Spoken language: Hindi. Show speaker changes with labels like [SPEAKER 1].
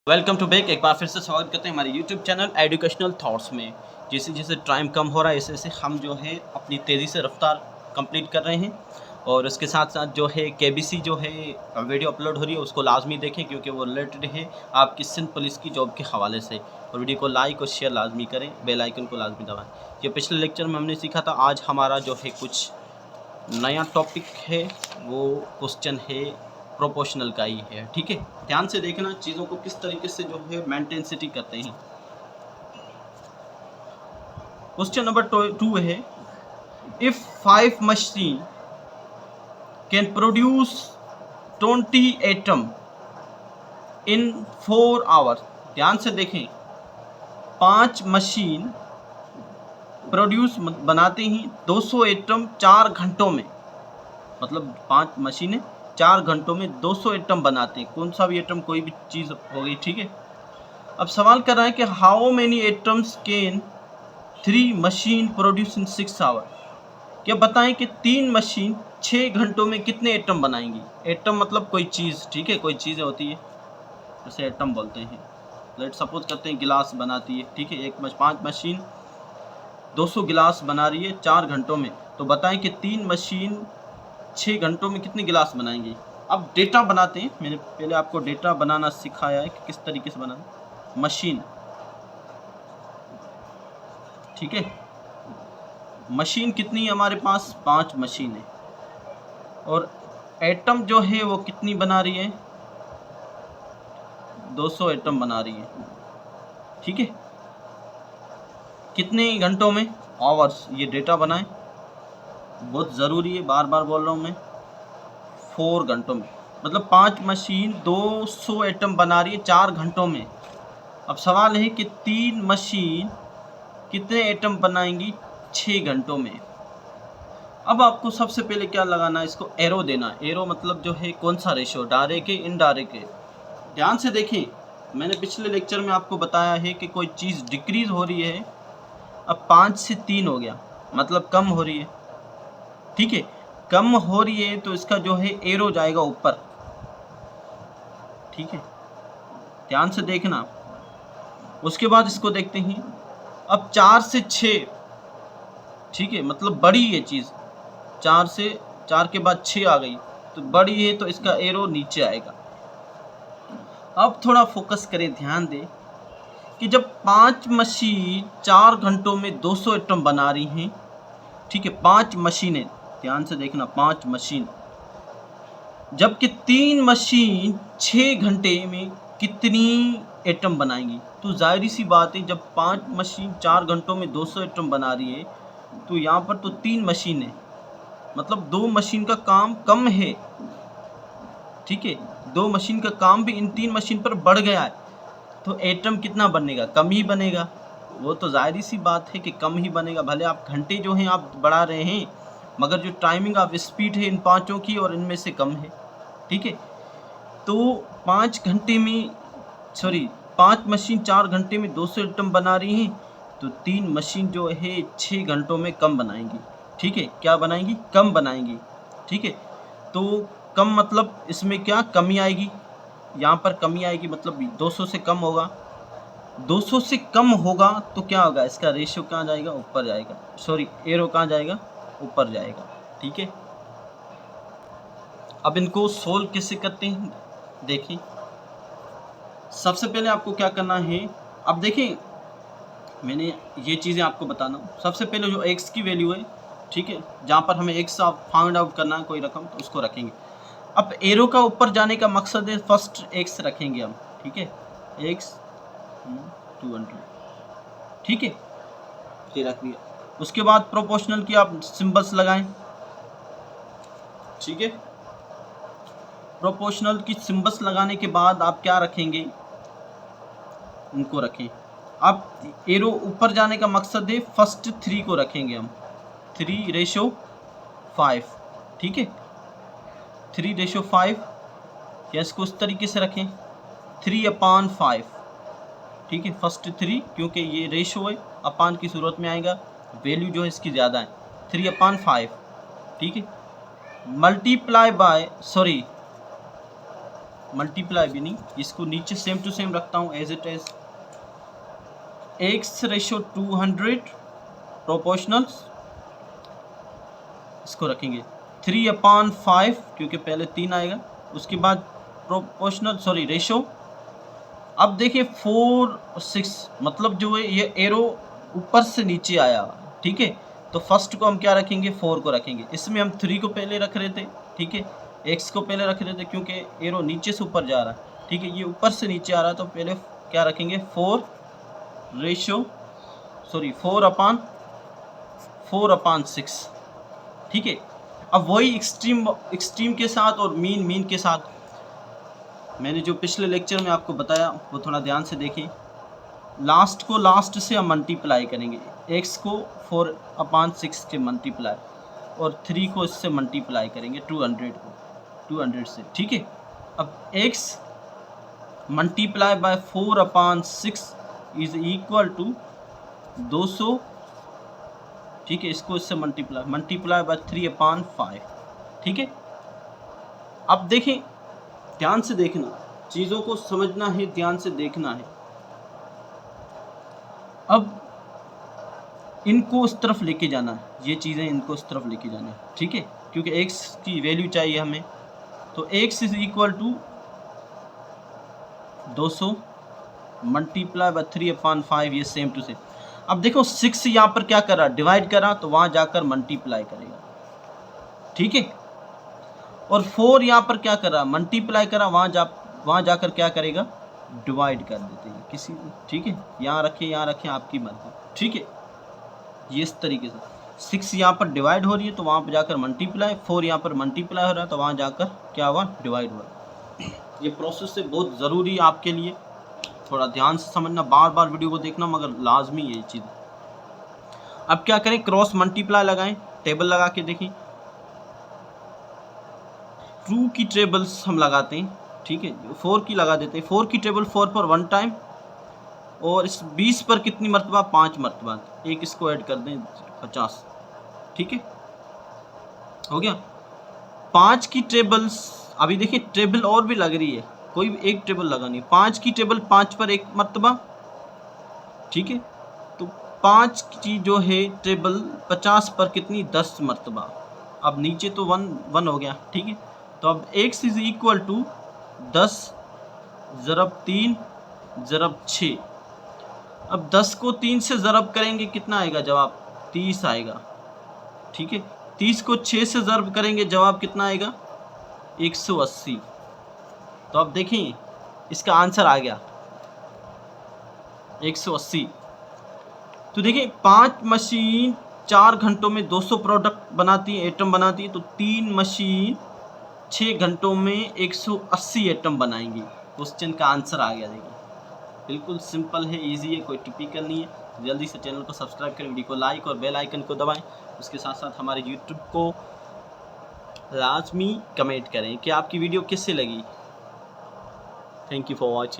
[SPEAKER 1] Welcome to back. एक बार फिर से स्वागत करते हैं हमारे यूट्यूब चैनल एजुकेशनल थॉट्स में। जैसे जैसे टाइम कम हो रहा है ऐसे हम जो है अपनी तेज़ी से रफ्तार कंप्लीट कर रहे हैं और उसके साथ साथ जो है केबीसी जो है वीडियो अपलोड हो रही है उसको लाजमी देखें क्योंकि वो रिलेटेड है आपकी सिंध पुलिस की जॉब के हवाले से। और वीडियो को लाइक और शेयर लाजमी करें, बेल आइकन को लाजमी दबाएँ। ये पिछले लेक्चर में हमने सीखा था, आज हमारा जो है कुछ नया टॉपिक है, वो क्वेश्चन है प्रोपोर्शनल का ही है। ठीक है, ध्यान से देखना चीज़ों को किस तरीके से जो है मेंटेंसिटी करते हैं। क्वेश्चन नंबर 2 है, if 5 machine can produce 20 atom in 4 hours. ध्यान से देखें, 5 मशीन प्रोड्यूस बनाते ही 200 एटम 4 घंटों में, मतलब 5 मशीनें 4 घंटों में 200 एटम बनाते हैं। कौन सा भी एटम, कोई भी चीज़ हो गई। ठीक है, अब सवाल कर रहा है कि how many atoms can 3 machine produce in 6 hour. क्या बताएं कि 3 मशीन 6 घंटों में कितने एटम बनाएंगी। एटम मतलब कोई चीज़, ठीक है, कोई चीज़ें होती है जैसे एटम बोलते हैं। लेट सपोज करते हैं गिलास बनाती है। ठीक है, 5 मशीन 200 गिलास बना रही है 4 घंटों में, तो बताएं कि 3 मशीन 6 घंटों में कितने गिलास बनाएंगे। अब डेटा बनाते हैं। मैंने पहले आपको डेटा बनाना सिखाया है कि किस तरीके से बनाना। मशीन, ठीक है, मशीन कितनी है हमारे पास, 5 मशीन है। और एटम जो है वो कितनी बना रही है, 200 एटम बना रही है। ठीक है, कितने घंटों में, आवर्स। ये डेटा बनाएं, बहुत ज़रूरी है, बार बार बोल रहा हूँ मैं। 4 घंटों में, मतलब 5 मशीन 200 एटम बना रही है 4 घंटों में। अब सवाल है कि 3 मशीन कितने एटम बनाएंगी 6 घंटों में। अब आपको सबसे पहले क्या लगाना है, इसको एरो देना। एरो मतलब जो है कौन सा रेशो, डायरेक्ट है इनडायरेक्ट है। ध्यान से देखें, मैंने पिछले लेक्चर में आपको बताया है कि कोई चीज़ डिक्रीज़ हो रही है, अब 5 से 3 हो गया, मतलब कम हो रही है। ठीक है, कम हो रही है तो इसका जो है एरो जाएगा ऊपर। ठीक है, ध्यान से देखना। उसके बाद इसको देखते हैं, अब 4 से 6, ठीक है, मतलब बड़ी ये चीज़, 4 के बाद 6 आ गई तो बड़ी है, तो इसका एरो नीचे आएगा। अब थोड़ा फोकस करें, ध्यान दें कि जब 5 मशीन 4 घंटों में 200 एटम बना रही हैं, ठीक है, 5 मशीनें, ध्यान से देखना, 5 मशीन, जबकि 3 मशीन 6 घंटे में कितनी एटम बनाएंगी। तो जाहिर सी बात है, जब 5 मशीन 4 घंटों में 200 एटम बना रही है तो यहाँ पर तो 3 मशीन है, मतलब 2 मशीन का काम कम है। ठीक है, 2 मशीन का काम भी इन 3 मशीन पर बढ़ गया है, तो एटम कितना बनेगा, कम ही बनेगा। वो तो जाहिर सी बात है कि कम ही बनेगा। भले आप घंटे जो हैं आप बढ़ा रहे हैं, मगर जो टाइमिंग ऑफ स्पीड है इन पाँचों की और इनमें से कम है। ठीक है, तो 5 मशीन 4 घंटे में 200 एटम बना रही हैं, तो 3 मशीन जो है 6 घंटों में कम बनाएंगी। ठीक है, क्या बनाएंगी, कम बनाएंगी। ठीक है, तो कम मतलब इसमें क्या कमी आएगी, यहाँ पर कमी आएगी, मतलब 200 से कम होगा। 200 से कम होगा तो क्या होगा, इसका रेशियो कहाँ जाएगा, ऊपर जाएगा। सॉरी, एरो कहाँ जाएगा, ऊपर जाएगा। ठीक है, अब इनको सोल्व कैसे करते हैं देखिए। सबसे पहले आपको क्या करना है, अब देखिए मैंने ये चीज़ें आपको बताना हूँ। सबसे पहले जो x की वैल्यू है, ठीक है, जहाँ पर हमें x फाइंड आउट करना है कोई रकम, तो उसको रखेंगे। अब एरो का ऊपर जाने का मकसद है, फर्स्ट x रखेंगे हम। ठीक है, x 200, ठीक है, ये रख दिया। उसके बाद प्रोपोर्शनल की आप सिंबल्स लगाएं। ठीक है, प्रोपोर्शनल की सिंबल्स लगाने के बाद आप क्या रखेंगे, उनको रखें। अब एरो ऊपर जाने का मकसद है, फर्स्ट 3 को रखेंगे हम, 3:5। ठीक है, 3:5, या इसको इस तरीके से रखें, 3/5। ठीक है, फर्स्ट 3, क्योंकि ये रेशो है, अपान की सूरत में आएगा, वैल्यू जो है इसकी ज़्यादा है, 3/5। ठीक है, मल्टीप्लाई भी नहीं, इसको नीचे सेम टू सेम रखता हूँ एज इट इज। x/200 प्रोपोर्शनल्स, इसको रखेंगे 3/5 क्योंकि पहले 3 आएगा, उसके बाद प्रोपोर्शनल सॉरी रेशो। अब देखिए 4 और 6 मतलब जो है ये एरो ऊपर से नीचे आया, ठीक है, तो फर्स्ट को हम क्या रखेंगे, 4 को रखेंगे। इसमें हम 3 को पहले रख रहे थे, ठीक है, x को पहले रख रहे थे क्योंकि एरो नीचे से ऊपर जा रहा है, ठीक है, ये ऊपर से नीचे आ रहा है, तो पहले क्या रखेंगे 4/6, ठीक है। अब वही एक्सट्रीम के साथ और मीन के साथ मैंने जो पिछले लेक्चर में आपको बताया वो थोड़ा ध्यान से देखिए। लास्ट को लास्ट से हम मल्टीप्लाई करेंगे, x को 4/6 से मल्टीप्लाई और 3 को इससे मल्टीप्लाई करेंगे 200 को 200 से, ठीक है। अब x multiply by 4/6 is equal to 200, ठीक है, इसको इससे मल्टीप्लाई बाय 3/5, ठीक है। अब देखें, ध्यान से देखना, चीज़ों को समझना है, ध्यान से देखना है। अब इनको उस तरफ लेके जाना है, ये चीज़ें इनको उस तरफ लेके जाना है, ठीक है, क्योंकि x की वैल्यू चाहिए हमें। तो x is equal to 200 multiply by 3/5, ये सेम टू सेम। अब देखो 6 यहाँ पर क्या करा, डिवाइड करा, तो वहाँ जाकर मल्टीप्लाई करेगा, ठीक है। और 4 यहाँ पर क्या करा, मल्टीप्लाई करा, वहाँ जाकर क्या करेगा, डिवाइड कर देते हैं किसी, ठीक है, यहाँ रखें आपकी मर्जी, ठीक है। ये इस तरीके से 6 यहाँ पर डिवाइड हो रही है तो वहाँ पर जाकर मल्टीप्लाई, 4 यहाँ पर मल्टीप्लाई हो रहा है तो वहाँ जाकर क्या हुआ, डिवाइड हुआ। ये प्रोसेस है बहुत ज़रूरी है आपके लिए, थोड़ा ध्यान से समझना, बार बार वीडियो को देखना, मगर लाजमी है ये चीज़। अब क्या करें, क्रॉस मल्टीप्लाई लगाएं, टेबल लगा के देखें। ट्रू की टेबल्स हम लगाते हैं, ठीक है, 4 की लगा देते हैं। 4 की टेबल 4 पर 1 टाइम और इस 20 पर कितनी मरतबा, 5 मरतबा, एक इसको ऐड कर दें 50, ठीक है, हो गया। 5 की टेबल्स, अभी देखिए टेबल और भी लग रही है, कोई भी एक टेबल लगानी, 5 की टेबल 5 पर 1 मरतबा, ठीक है, तो 5 की जो है टेबल 50 पर कितनी, 10 मरतबा। अब नीचे तो 1 हो गया, ठीक है। तो अब x इज इक्वल टू 10 ज़रब 3 ज़रब 6। अब 10 को 3 से ज़रब करेंगे, कितना आएगा जवाब, 30 आएगा, ठीक है। 30 को 6 से ज़रब करेंगे, जवाब कितना आएगा, 180। तो अब देखें इसका आंसर आ गया 180। तो देखिए 5 मशीन 4 घंटों में 200 प्रोडक्ट बनाती है, आइटम बनाती है, तो 3 मशीन 6 घंटों में 180 आइटम बनाएंगी। क्वेश्चन का आंसर आ गया। देखिए बिल्कुल सिंपल है, इजी है, कोई टिपिकल नहीं है। जल्दी से चैनल को सब्सक्राइब करें, वीडियो को लाइक और बेल आइकन को दबाएं। उसके साथ साथ हमारे यूट्यूब को लाजमी कमेंट करें कि आपकी वीडियो किससे लगी। Thank you for watching.